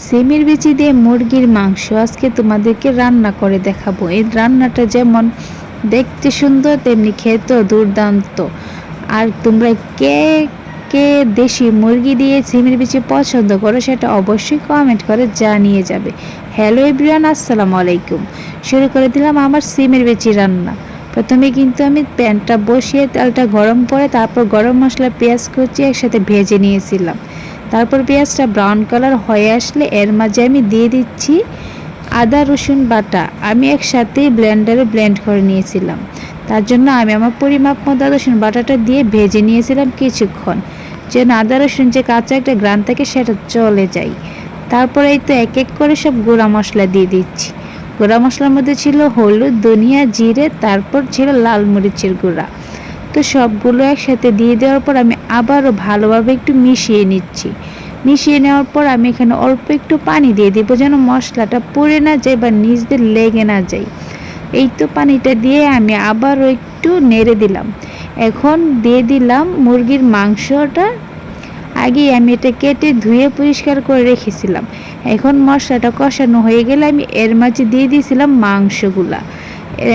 সিমের বিচি দিয়ে মুরগির মাংস আজকে তোমাদেরকে রান্না করে দেখাবো। এই রান্নাটা যেমন দেখতে সুন্দর তেমনি খেতেও দুর্দান্ত। আর তোমরা কে কে দেশি মুরগি দিয়ে সিমের বিচি পছন্দ করো সেটা অবশ্যই কমেন্ট করে জানিয়ে যাবে। হ্যালো এভরিওয়ান, আসসালামু আলাইকুম। শুরু করে দিলাম আমার সিমের বিচি রান্না। প্রথমে কিন্তু আমি প্যানটা বসিয়ে তেলটা গরম করে তারপর গরম মশলা পেঁয়াজ কুচি একসাথে ভেজে নিয়েছিলাম। তারপর পেঁয়াজটা ব্রাউন কালার হয়ে আসলে এর মাঝে আমি দিয়ে দিচ্ছি আদা রসুন বাটা। আমি একসাথেই ব্লেন্ডারে ব্লেন্ড করে নিয়েছিলাম। তার জন্য আমি আমার পরিমাপ মতো আদা রসুন বাটাটা দিয়ে ভেজে নিয়েছিলাম কিছুক্ষণ, যেন আদা রসুন যে কাঁচা একটা ঘ্রাণ থাকে সেটা চলে যায়। তারপরে এই তো এক এক করে সব গুঁড়া মশলা দিয়ে দিচ্ছি। গুঁড়া মশলার মধ্যে ছিল হলুদ, ধনিয়া, জিরে, তারপর ছিল লাল মরিচের গুঁড়া। তো সবগুলো একসাথে দিয়ে দেওয়ার পর আমি আবারও ভালোভাবে একটু মিশিয়ে নিচ্ছি। মিশিয়ে নেওয়ার পর আমি এখানে অল্প একটু পানি দিয়ে দেবো, যেন মশলাটা পুড়ে না যায় বা নিচ দিয়ে লেগে না যায়। এই তো পানিটা দিয়ে আমি আবারও একটু নেড়ে দিলাম। এখন দিয়ে দিলাম মুরগির মাংসটা। আগেই আমি এটা কেটে ধুয়ে পরিষ্কার করে রেখেছিলাম। এখন মশলাটা কষানো হয়ে গেলে আমি এর মাঝে দিয়ে দিয়েছিলাম মাংসগুলা।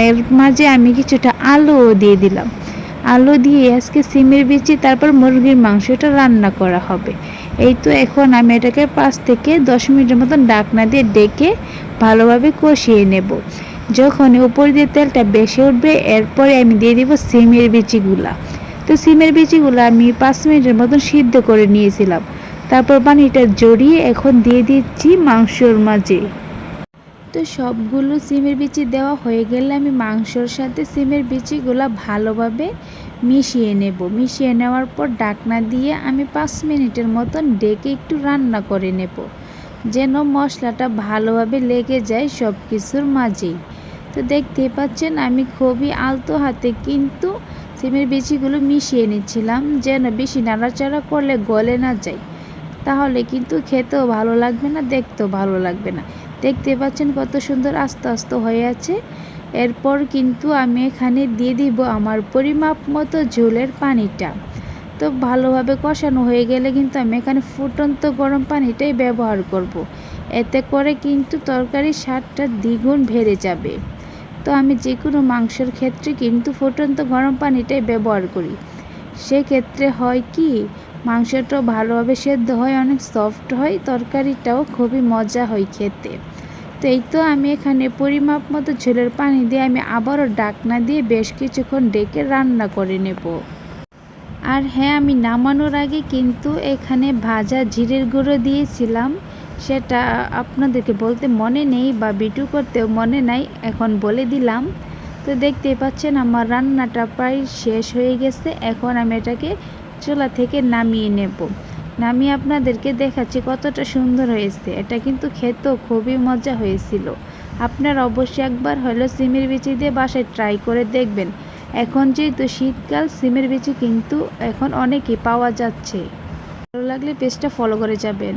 এর মাঝে আমি কিছুটা আলুও দিয়ে দিলাম। আলু দিয়ে আজকে সিমের বিচি তারপর মুরগির মাংসটা রান্না করা হবে। এই তো এখন আমি এটাকে 5 থেকে 10 মিনিটের মতন ঢাকনা দিয়ে ডেকে ভালোভাবে কষিয়ে নেব। যখন উপর দিয়ে তেলটা বেশি উঠবে এরপরে আমি দিয়ে দিব সিমের বিচিগুলা। তো সিমের বিচিগুলো আমি 5 মিনিটের মতন সিদ্ধ করে নিয়েছিলাম। তারপর পানিটা জড়িয়ে এখন দিয়ে দিচ্ছি মাংসর মাঝে। তো সবগুলো সিমের বিচি দেওয়া হয়ে গেলে আমি মাংসর সাথে সিমের বিচিগুলো ভালোভাবে মিশিয়ে নেব। মিশিয়ে নেওয়ার পর ঢাকনা দিয়ে আমি 5 মিনিটের মতন ডেকে একটু রান্না করে নেব, যেন মশলাটা ভালোভাবে লেগে যায় সব কিছুর মাঝেই। তো দেখতেই পাচ্ছেন আমি খুবই আলতো হাতে কিন্তু সিমের বিচিগুলো মিশিয়ে নিচ্ছিলাম, যেন বেশি নাড়াচাড়া করলে গলে না যায়, তাহলে কিন্তু খেতেও ভালো লাগবে না, দেখতেও ভালো লাগবে না। দেখতে পাচ্ছেন কত সুন্দর আস্তে আস্তে হয়ে আছে। এরপর কিন্তু আমি এখানে দিয়ে দিব আমার পরিমাপ মতো ঝোলের পানিটা। তো ভালোভাবে কষানো হয়ে গেলে কিন্তু আমি এখানে ফুটন্ত গরম পানিটাই ব্যবহার করব। এতে করে কিন্তু তরকারির স্বাদটা দ্বিগুণ বেড়ে যাবে। তো আমি যে কোনো মাংসের ক্ষেত্রে কিন্তু ফুটন্ত গরম পানিটাই ব্যবহার করি। সেক্ষেত্রে হয় কি, মাংসটাও ভালোভাবে সেদ্ধ হয়, অনেক সফট হয়, তরকারিটাও খুবই মজা হয় খেতে। তো এই তো আমি এখানে পরিমাপ মতো ঝোলের পানি দিয়ে আমি আবারও ঢাকনা দিয়ে বেশ কিছুক্ষণ ডেকে রান্না করে নেব। আর হ্যাঁ, আমি নামানোর আগে কিন্তু এখানে ভাজা জিরের গুঁড়ো দিয়েছিলাম, সেটা আপনাদেরকে বলতে মনে নেই বা ভিডিও করতেও মনে নাই, এখন বলে দিলাম। তো দেখতেই পাচ্ছেন আমার রান্নাটা প্রায় শেষ হয়ে গেছে। এখন আমি এটাকে চুলা থেকে নামিয়ে নেব। নামিয়ে আপনাদেরকে দেখাচ্ছি কতটা সুন্দর হয়েছে। এটা কিন্তু খেতেও খুবই মজা হয়েছিল। আপনারা অবশ্যই একবার হলেও সিমের বিচি দিয়ে বাসায় ট্রাই করে দেখবেন। এখন যেহেতু শীতকাল, সিমের বিচি কিন্তু এখন অনেকই পাওয়া যাচ্ছে। ভালো লাগলে পেজটা ফলো করে যাবেন।